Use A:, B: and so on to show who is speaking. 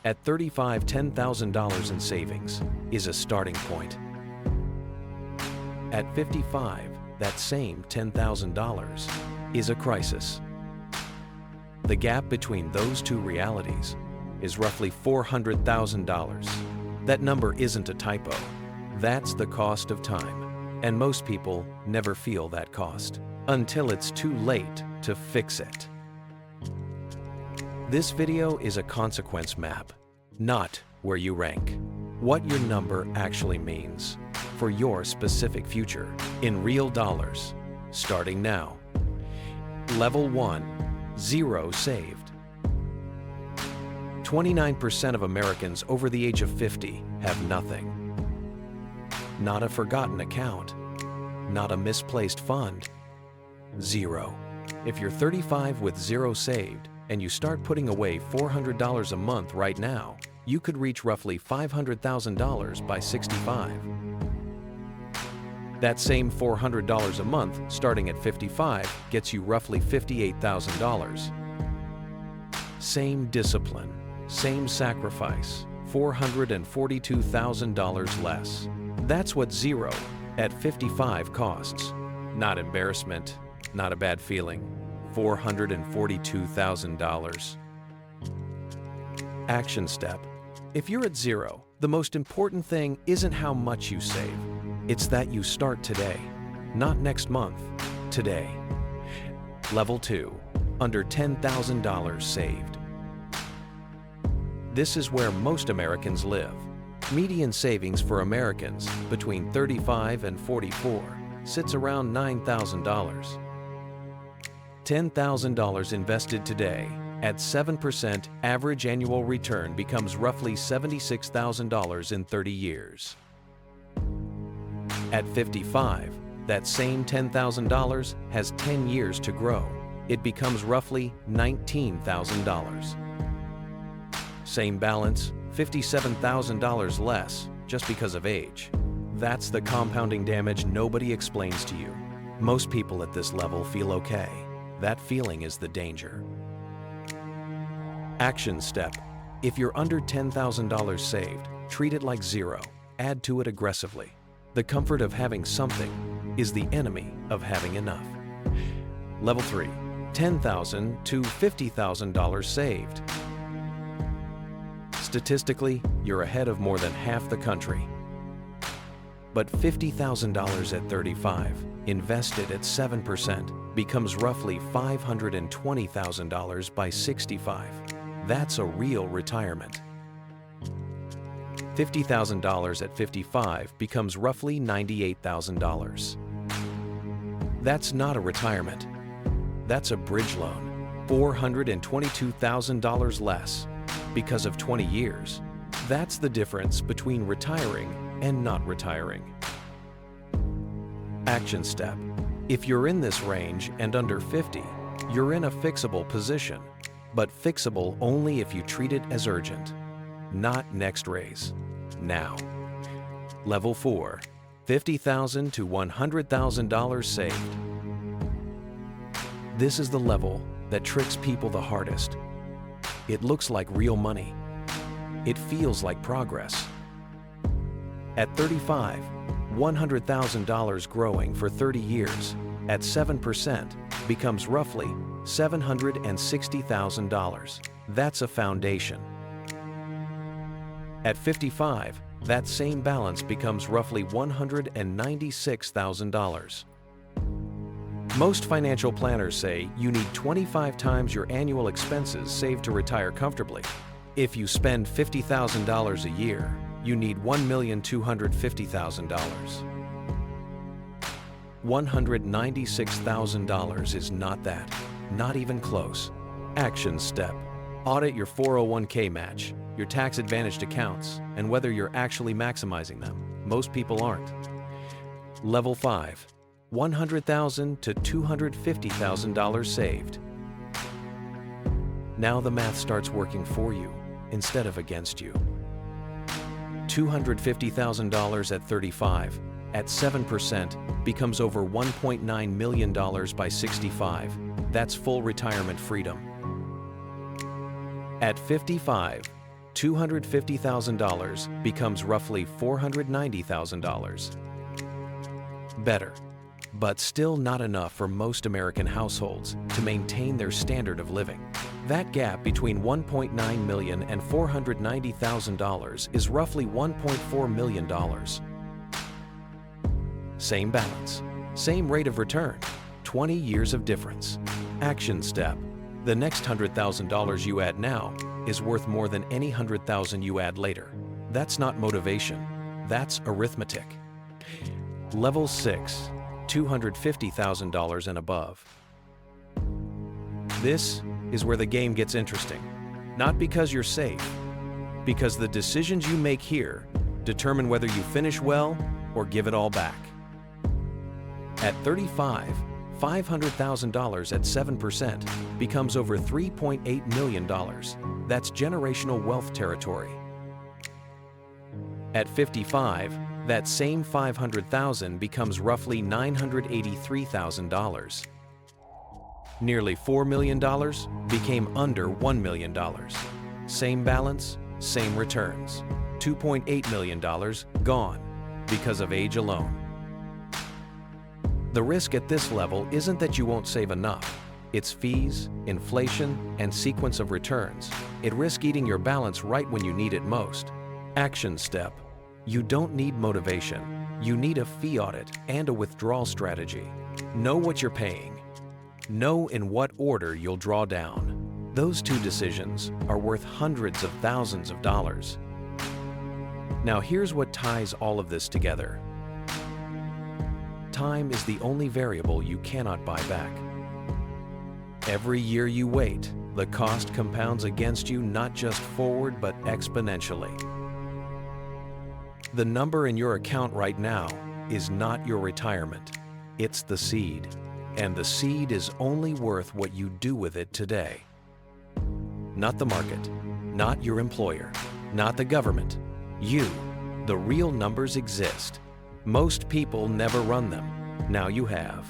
A: At 35, $10,000 in savings is a starting point. At 55, that same $10,000 is a crisis. The gap between those two realities is roughly $400,000. That number isn't a typo. That's the cost of time. And most people never feel that cost until it's too late to fix it. This video is a consequence map, not where you rank. What your number actually means for your specific future in real dollars, starting now. Level 1, 0 saved. 29% of Americans over the age of 50 have nothing. Not a forgotten account, not a misplaced fund. 0. If you're 35 with 0 saved and you start putting away $400 a month right now, you could reach roughly $500,000 by 65. That same $400 a month starting at 55 gets you roughly $58,000. Same discipline, same sacrifice, $442,000 less. That's what 0 at 55 costs. Not embarrassment, not a bad feeling. $442,000. Action step. If you're at 0, the most important thing isn't how much you save. It's that you start today, not next month, today. Level 2, under $10,000 saved. This is where most Americans live. Median savings for Americans between 35 and 44 sits around $9,000. $10,000 invested today at 7% average annual return becomes roughly $76,000 in 30 years. At 55, that same $10,000 has 10 years to grow. It becomes roughly $19,000. Same balance, $57,000 less just because of age. That's the compounding damage nobody explains to you. Most people at this level feel okay. That feeling is the danger. Action step. If you're under $10,000 saved, treat it like 0. Add to it aggressively. The comfort of having something is the enemy of having enough. Level 3, $10,000 to $50,000 saved. Statistically, you're ahead of more than half the country. But $50,000 at 35, invested at 7%, becomes roughly $520,000 by 65. That's a real retirement. $50,000 at 55 becomes roughly $98,000. That's not a retirement. That's a bridge loan, $422,000 less because of 20 years. That's the difference between retiring and not retiring. Action step. If you're in this range and under 50, you're in a fixable position, but fixable only if you treat it as urgent, not next raise, now. Level 4, $50,000 to $100,000 saved. This is the level that tricks people the hardest. It looks like real money. It feels like progress. At 35, $100,000 growing for 30 years at 7% becomes roughly $760,000. That's a foundation. At 55, that same balance becomes roughly $196,000. Most financial planners say you need 25 times your annual expenses saved to retire comfortably. If you spend $50,000 a year, you need $1,250,000. $196,000 is not that, not even close. Action step. Audit your 401k match, your tax-advantaged accounts, and whether you're actually maximizing them. Most people aren't. Level 5, $100,000 to $250,000 saved. Now the math starts working for you instead of against you. $250,000 at 35, at 7%, becomes over $1.9 million by 65. That's full retirement freedom. At 55, $250,000 becomes roughly $490,000. Better, but still not enough for most American households to maintain their standard of living. That gap between $1.9 million and $490,000 is roughly $1.4 million. Same balance, same rate of return, 20 years of difference. Action step. The next $100,000 you add now is worth more than any $100,000 you add later. That's not motivation, that's arithmetic. Level 6, $250,000 and above. This is where the game gets interesting. Not because you're safe, because the decisions you make here determine whether you finish well or give it all back. At 35, $500,000 at 7% becomes over $3.8 million. That's generational wealth territory. At 55, that same $500,000 becomes roughly $983,000. Nearly $4 million became under $1 million. Same balance, same returns. $2.8 million gone because of age alone. The risk at this level isn't that you won't save enough. It's fees, inflation, and sequence of returns. It risks eating your balance right when you need it most. Action step. You don't need motivation. You need a fee audit and a withdrawal strategy. Know what you're paying. Know in what order you'll draw down. Those two decisions are worth hundreds of thousands of dollars. Now here's what ties all of this together. Time is the only variable you cannot buy back. Every year you wait, the cost compounds against you not just forward but exponentially. The number in your account right now is not your retirement. It's the seed. And the seed is only worth what you do with it today. Not the market, not your employer, not the government. You. The real numbers exist. Most people never run them. Now you have.